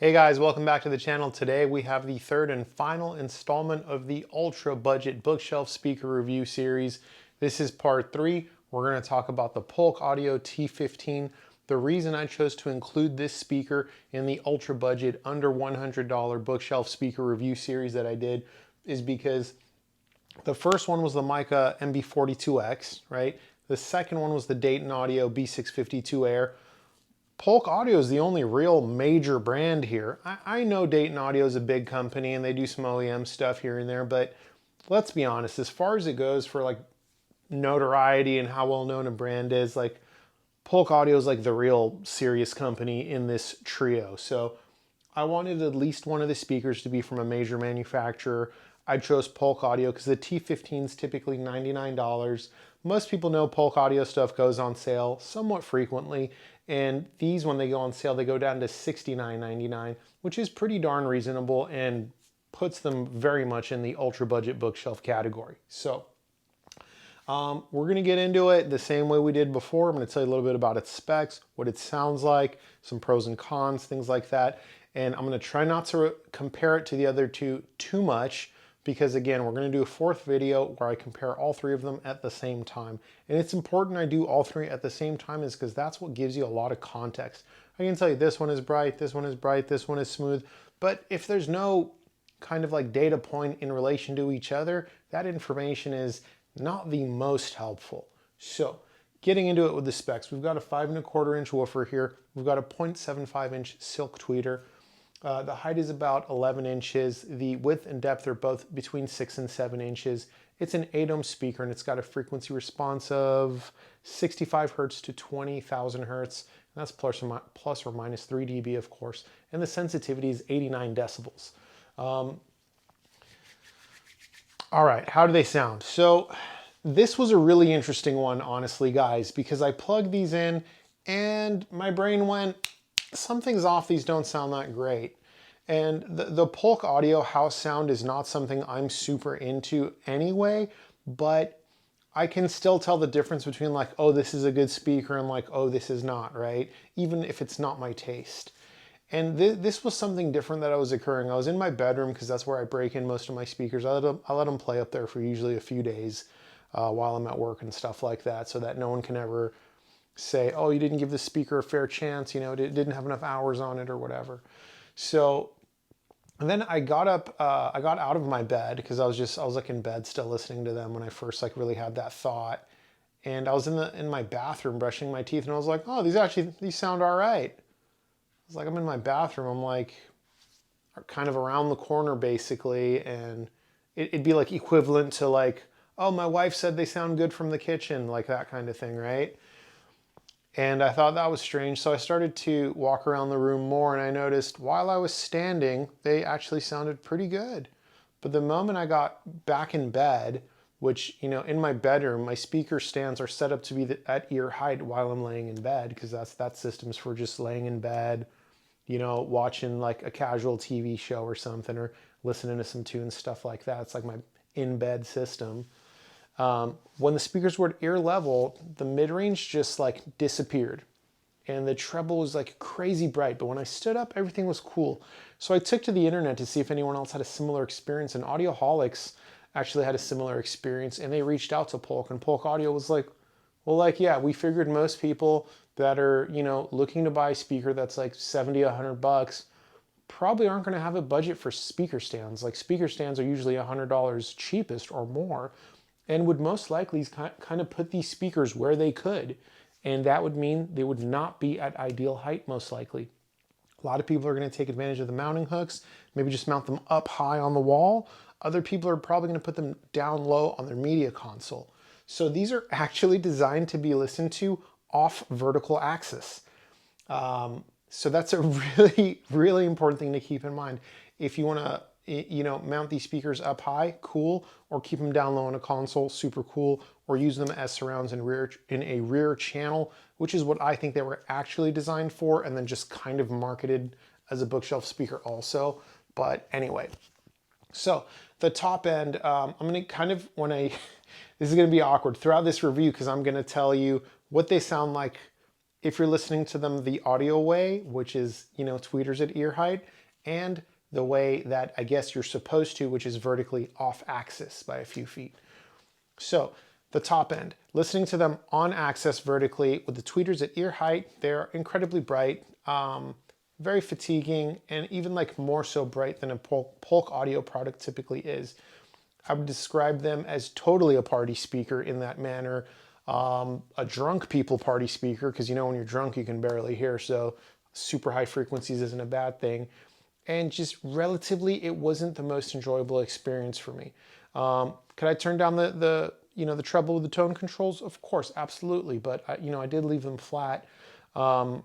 Hey guys, welcome back to the channel. Today we have the third and final installment of the ultra budget bookshelf speaker review series. This is part 3. We're going to talk about the Polk Audio T15. The reason I chose to include this speaker in the ultra budget under $100 bookshelf speaker review series that I did is because the first one was the Mica MB42X, right? The second one was the Dayton Audio B652 Air. Polk Audio is the only real major brand here. I know Dayton Audio is a big company and they do some OEM stuff here and there, but let's be honest, as far as it goes for like notoriety and how well known a brand is, like Polk Audio is like the real serious company in this trio. So I wanted at least one of the speakers to be from a major manufacturer. I chose Polk Audio because the T15 is typically $99. Most people know Polk Audio stuff goes on sale somewhat frequently, and these, when they go on sale, they go down to $69.99, which is pretty darn reasonable and puts them very much in the ultra budget bookshelf category. So we're going to get into it the same way we did before. I'm going to tell you a little bit about its specs, what it sounds like, some pros and cons, things like that. And I'm going to try not to compare it to the other two too much because, again, we're going to do a fourth video where I compare all three of them at the same time. And it's important I do all three at the same time is because that's what gives you a lot of context. I can tell you this one is bright, this one is bright, this one is smooth. But if there's no kind of like data point in relation to each other, that information is not the most helpful. So getting into it with the specs, we've got a 5¼ inch woofer here. We've got a 0.75 inch silk tweeter. The height is about 11 inches. The width and depth are both between 6 and 7 inches. It's an 8-ohm speaker and it's got a frequency response of 65 hertz to 20,000 hertz. And that's plus or minus 3 dB, of course. And the sensitivity is 89 decibels. All right, how do they sound? So this was a really interesting one, honestly, guys, because I plugged these in and my brain went, something's off, these don't sound that great. And the Polk Audio house sound is not something I'm super into anyway, but I can still tell the difference between like, oh, this is a good speaker and like, oh, this is not, right? Even if it's not my taste. And this was something different that was occurring. I was in my bedroom because that's where I break in most of my speakers. I let them play up there for usually a few days while I'm at work and stuff like that so that no one can ever say, oh, you didn't give the speaker a fair chance, you know, it didn't have enough hours on it or whatever. So, and then I got up, I got out of my bed because I was like in bed still listening to them when I first like really had that thought. And I was in my bathroom brushing my teeth and I was like, oh, these sound all right. It's like I'm in my bathroom, I'm like kind of around the corner basically, and it'd be like equivalent to like, oh, my wife said they sound good from the kitchen, like that kind of thing, right? And I thought that was strange, so I started to walk around the room more and I noticed while I was standing, they actually sounded pretty good. But the moment I got back in bed, which, you know, in my bedroom, my speaker stands are set up to be at ear height while I'm laying in bed because that system's for just laying in bed, you know, watching like a casual TV show or something or listening to some tunes, stuff like that. It's like my in-bed system. When the speakers were at ear level, the mid-range just like disappeared and the treble was like crazy bright. But when I stood up, everything was cool. So I took to the internet to see if anyone else had a similar experience, and Audioholics actually had a similar experience and they reached out to Polk, and Polk Audio was like, well, like, yeah, we figured most people that are, you know, looking to buy a speaker that's like 70, 100 bucks probably aren't going to have a budget for speaker stands. Like speaker stands are usually $100 cheapest or more, and would most likely kind of put these speakers where they could. And that would mean they would not be at ideal height, most likely. A lot of people are going to take advantage of the mounting hooks, maybe just mount them up high on the wall. Other people are probably going to put them down low on their media console. So these are actually designed to be listened to off vertical axis. So that's a really, really important thing to keep in mind. If you want to, you know, mount these speakers up high, cool, or keep them down low on a console, super cool, or use them as surrounds in a rear channel, which is what I think they were actually designed for, and then just kind of marketed as a bookshelf speaker also. But anyway, so the top end, I'm going to kind of, this is going to be awkward throughout this review because I'm going to tell you what they sound like if you're listening to them the audio way, which is, you know, tweeters at ear height, and the way that I guess you're supposed to, which is vertically off axis by a few feet. So the top end, listening to them on axis vertically with the tweeters at ear height, they're incredibly bright, very fatiguing, and even like more so bright than a Polk audio product typically is. I would describe them as totally a party speaker in that manner, a drunk people party speaker, because you know when you're drunk you can barely hear, so super high frequencies isn't a bad thing. And just relatively, it wasn't the most enjoyable experience for me. Could I turn down the treble with the tone controls? Of course, absolutely, but I did leave them flat for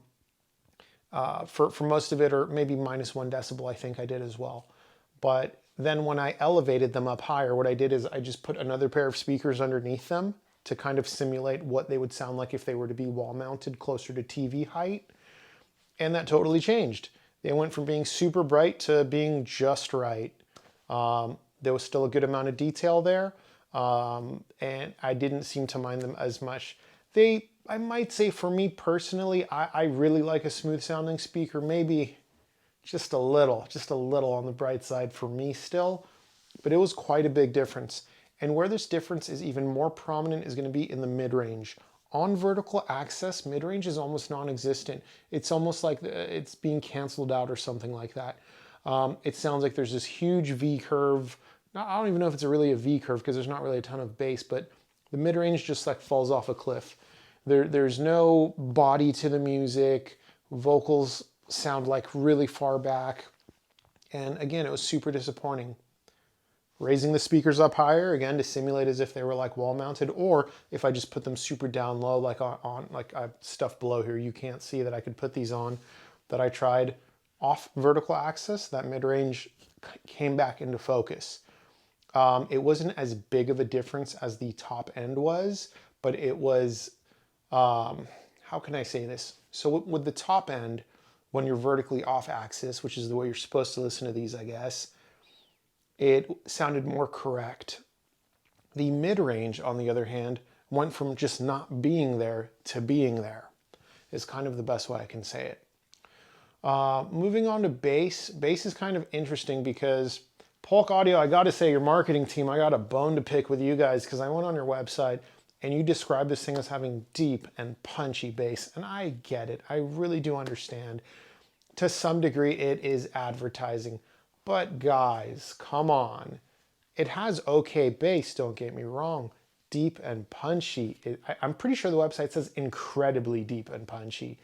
most of it, or maybe -1 decibel. I think I did as well. But then when I elevated them up higher, what I did is I just put another pair of speakers underneath them to kind of simulate what they would sound like if they were to be wall mounted closer to TV height. And that totally changed. They went from being super bright to being just right. There was still a good amount of detail there, and I didn't seem to mind them as much. I might say for me personally, I really like a smooth sounding speaker, maybe just a little on the bright side for me still, but it was quite a big difference. And where this difference is even more prominent is going to be in the mid-range. On vertical access, mid-range is almost non-existent. It's almost like it's being canceled out or something like that. It sounds like there's this huge V curve. I don't even know if it's really a V curve because there's not really a ton of bass, but the mid-range just like falls off a cliff. There's no body to the music. Vocals sound like really far back. And again, it was super disappointing. Raising the speakers up higher, again, to simulate as if they were like wall mounted, or if I just put them super down low, like like I have stuff below here, you can't see that I could put these on, that I tried off vertical axis, that mid-range came back into focus. It wasn't as big of a difference as the top end was, but it was, how can I say this? So with the top end, when you're vertically off axis, which is the way you're supposed to listen to these, I guess, it sounded more correct. The mid-range, on the other hand, went from just not being there to being there, is kind of the best way I can say it. Moving on to bass. Bass is kind of interesting because Polk Audio, I gotta say, your marketing team, I got a bone to pick with you guys because I went on your website and you described this thing as having deep and punchy bass, and I get it. I really do understand. To some degree, it is advertising. But guys, come on. It has okay bass, don't get me wrong. Deep and punchy. I'm pretty sure the website says incredibly deep and punchy.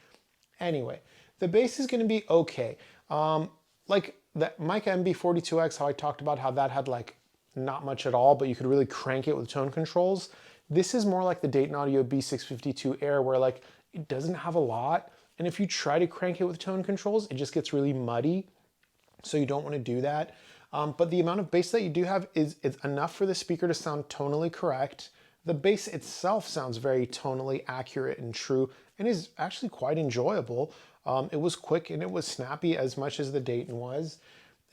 Anyway, the bass is going to be okay. Like that Mica MB42X, how I talked about how that had like not much at all, but you could really crank it with tone controls. This is more like the Dayton Audio B652 Air, where like it doesn't have a lot. And if you try to crank it with tone controls, it just gets really muddy. So you don't want to do that. But the amount of bass that you do have is enough for the speaker to sound tonally correct. The bass itself sounds very tonally accurate and true and is actually quite enjoyable. It was quick and it was snappy as much as the Dayton was.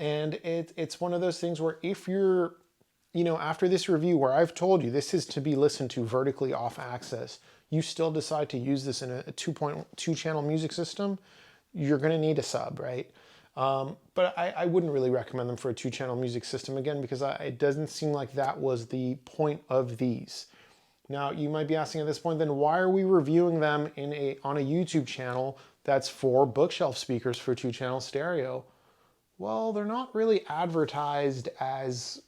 And it's one of those things where if you're, after this review where I've told you this is to be listened to vertically off axis, you still decide to use this in a 2.2 channel music system, you're going to need a sub, right? But I wouldn't really recommend them for a 2-channel music system, again, because it doesn't seem like that was the point of these. Now, you might be asking at this point, then why are we reviewing them on a YouTube channel that's for bookshelf speakers for 2-channel stereo? Well, they're not really advertised as,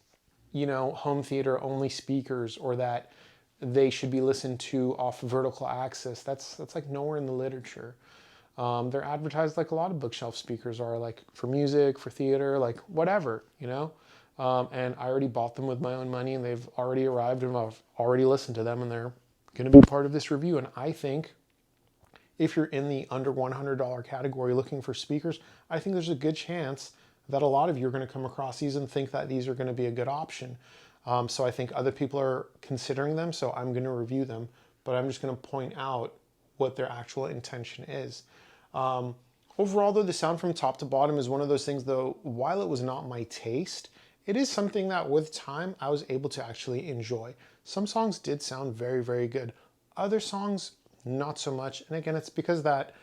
home theater only speakers, or that they should be listened to off vertical axis. That's like nowhere in the literature. They're advertised like a lot of bookshelf speakers are, like for music, for theater, like whatever, and I already bought them with my own money and they've already arrived and I've already listened to them and they're going to be part of this review. And I think if you're in the under $100 category looking for speakers, I think there's a good chance that a lot of you are going to come across these and think that these are going to be a good option. So I think other people are considering them, so I'm going to review them, but I'm just going to point out what their actual intention is. Overall, though, the sound from top to bottom is one of those things, though, while it was not my taste, it is something that with time I was able to actually enjoy. Some songs did sound very, very good. Other songs, not so much. And again, it's because that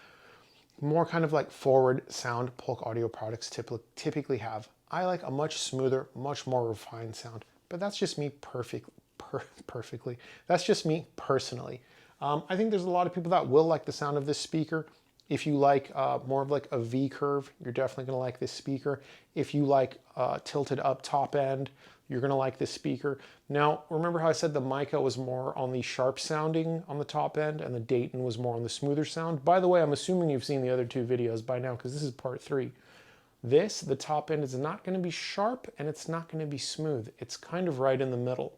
more kind of like forward sound Polk audio products typically have. I like a much smoother, much more refined sound, but that's just me perfectly. That's just me personally. I think there's a lot of people that will like the sound of this speaker. If you like more of like a V curve, you're definitely gonna like this speaker. If you like tilted up top end, you're gonna like this speaker. Now, remember how I said the mica was more on the sharp sounding on the top end and the Dayton was more on the smoother sound? By the way, I'm assuming you've seen the other two videos by now because this is part 3. The top end is not gonna be sharp and it's not gonna be smooth. It's kind of right in the middle.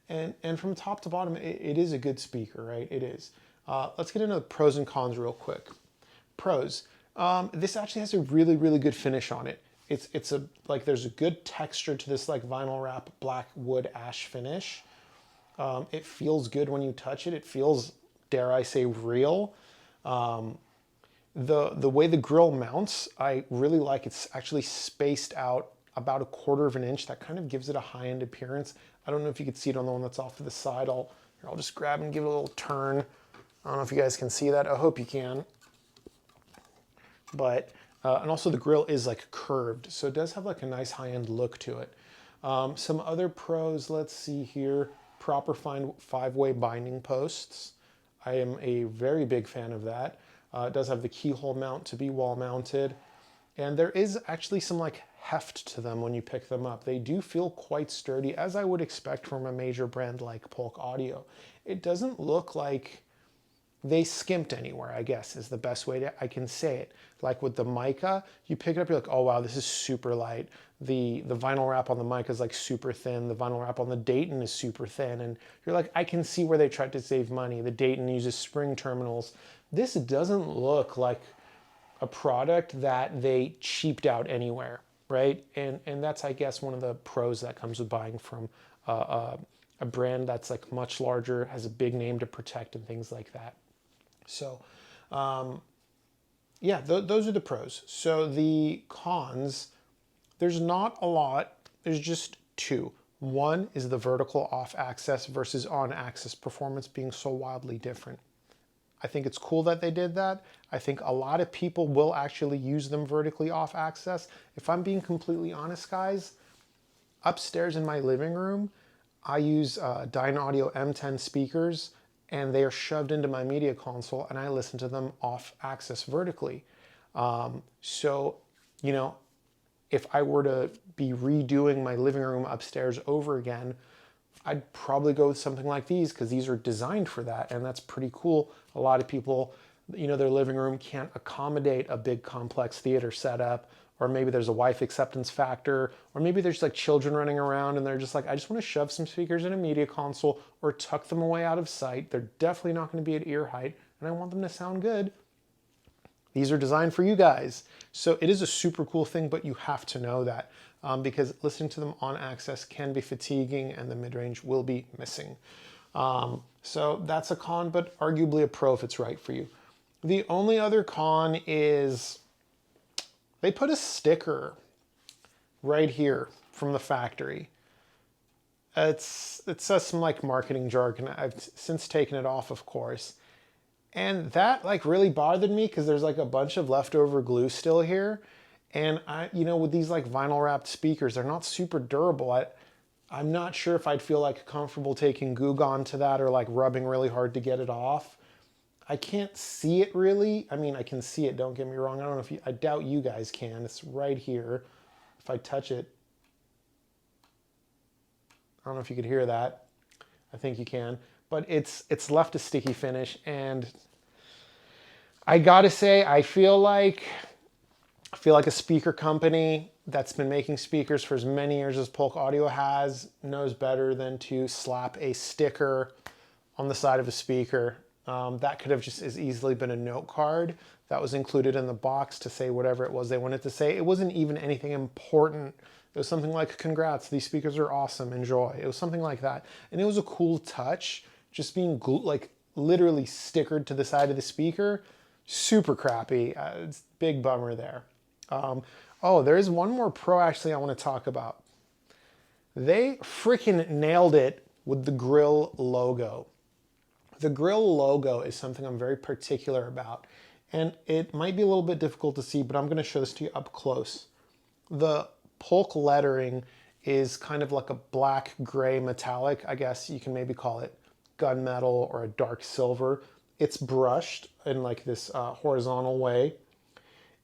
And from top to bottom, it is a good speaker, right? It is. Let's get into the pros and cons real quick. Pros. This actually has a really, really good finish on it. It's a like there's a good texture to this like vinyl wrap black wood ash finish. It feels good when you touch it. It feels, dare I say, real. The way the grill mounts, I really like. It's actually spaced out about 1/4 of an inch. That kind of gives it a high-end appearance. I don't know if you can see it on the one that's off to the side. I'll just grab and give it a little turn. I don't know if you guys can see that. I hope you can. But, and also the grill is like curved, so it does have like a nice high-end look to it. Some other pros, let's see here. Proper 5-way binding posts. I am a very big fan of that. It does have the keyhole mount to be wall mounted. And there is actually some like heft to them when you pick them up. They do feel quite sturdy, as I would expect from a major brand like Polk Audio. It doesn't look like they skimped anywhere, I guess, is the best way I can say it. Like with the mica, you pick it up, you're like, oh wow, this is super light. The vinyl wrap on the mica is like super thin. The vinyl wrap on the Dayton is super thin. And you're like, I can see where they tried to save money. The Dayton uses spring terminals. This doesn't look like a product that they cheaped out anywhere, right? And that's, I guess, one of the pros that comes with buying from a brand that's like much larger, has a big name to protect and things like that. So, yeah, those are the pros. So the cons, there's not a lot. There's just 2. One is the vertical off axis versus on axis performance being so wildly different. I think it's cool that they did that. I think a lot of people will actually use them vertically off axis. If I'm being completely honest, guys, upstairs in my living room, I use DynaAudio M10 speakers, and they are shoved into my media console, and I listen to them off axis vertically. So, you know, if I were to be redoing my living room upstairs over again, I'd probably go with something like these because these are designed for that, and that's pretty cool. A lot of people, you know, their living room can't accommodate a big complex theater setup, or maybe there's a Wi-Fi acceptance factor, or maybe there's like children running around and they're just like, I just want to shove some speakers in a media console or tuck them away out of sight. They're definitely not going to be at ear height, and I want them to sound good. These are designed for you guys. So it is a super cool thing, but you have to know that because listening to them on axis can be fatiguing and the mid-range will be missing. So that's a con, but arguably a pro if it's right for you. The only other con is they put a sticker right here from the factory. It says some like marketing jargon. I've since taken it off, of course. And that like really bothered me because there's like a bunch of leftover glue still here. And you know, with these like vinyl wrapped speakers, they're not super durable. I'm not sure if I'd feel like comfortable taking Goo Gone to that or like rubbing really hard to get it off. I can't see it really. I mean, I can see it, don't get me wrong. I don't know if I doubt you guys can. It's right here. If I touch it, I don't know if you could hear that. I think you can. But it's left a sticky finish, and I gotta say, I feel like a speaker company that's been making speakers for as many years as Polk Audio has knows better than to slap a sticker on the side of a speaker. That could have just as easily been a note card that was included in the box to say whatever it was they wanted to say. It wasn't even anything important. It was something like, congrats, these speakers are awesome, enjoy. It was something like that. And it was a cool touch, just being like literally stickered to the side of the speaker. Super crappy. It's a big bummer there. Oh, there is one more pro actually I want to talk about. They freaking nailed it with the grill logo. The grill logo is something I'm very particular about, and it might be a little bit difficult to see, but I'm going to show this to you up close. The Polk lettering is kind of like a black gray metallic. I guess you can maybe call it gunmetal or a dark silver. It's brushed in like this horizontal way,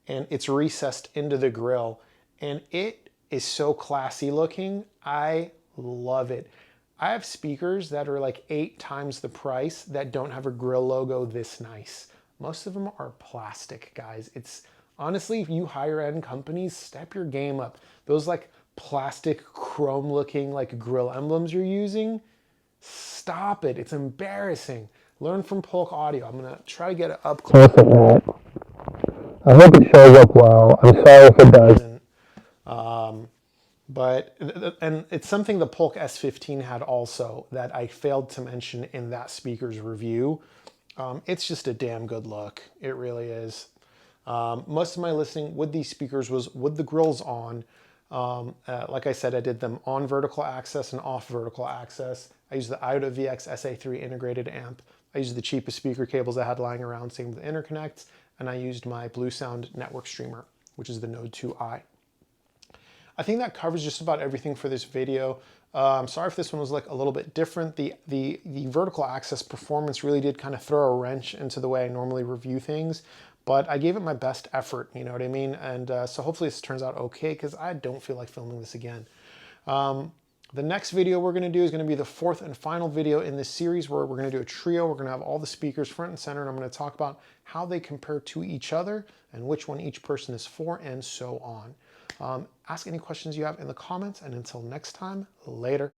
and it's recessed into the grill, and it is so classy looking. I love it. I have speakers that are like 8 times the price that don't have a grill logo this nice. Most of them are plastic, guys. It's honestly, if you higher end companies, step your game up. Those like plastic chrome looking like grill emblems you're using, stop it. It's embarrassing. Learn from Polk Audio. I'm gonna try to get it up close at that. I hope it shows up well. I'm sorry if it doesn't. And it's something the Polk S15 had also that I failed to mention in that speaker's review. It's just a damn good look. It really is. Most of my listening with these speakers was with the grills on. Like I said, I did them on vertical access and off vertical access. I used the IotaVX SA3 integrated amp. I used the cheapest speaker cables I had lying around, same with the interconnects, and I used my Bluesound network streamer, which is the Node 2i. I think that covers just about everything for this video. I'm sorry if this one was like a little bit different. The vertical access performance really did kind of throw a wrench into the way I normally review things, but I gave it my best effort, you know what I mean? And so hopefully this turns out okay, because I don't feel like filming this again. The next video we're gonna do is gonna be the 4th and final video in this series, where we're gonna do a trio. We're gonna have all the speakers front and center, and I'm gonna talk about how they compare to each other and which one each person is for, and so on. Ask any questions you have in the comments, and until next time, later.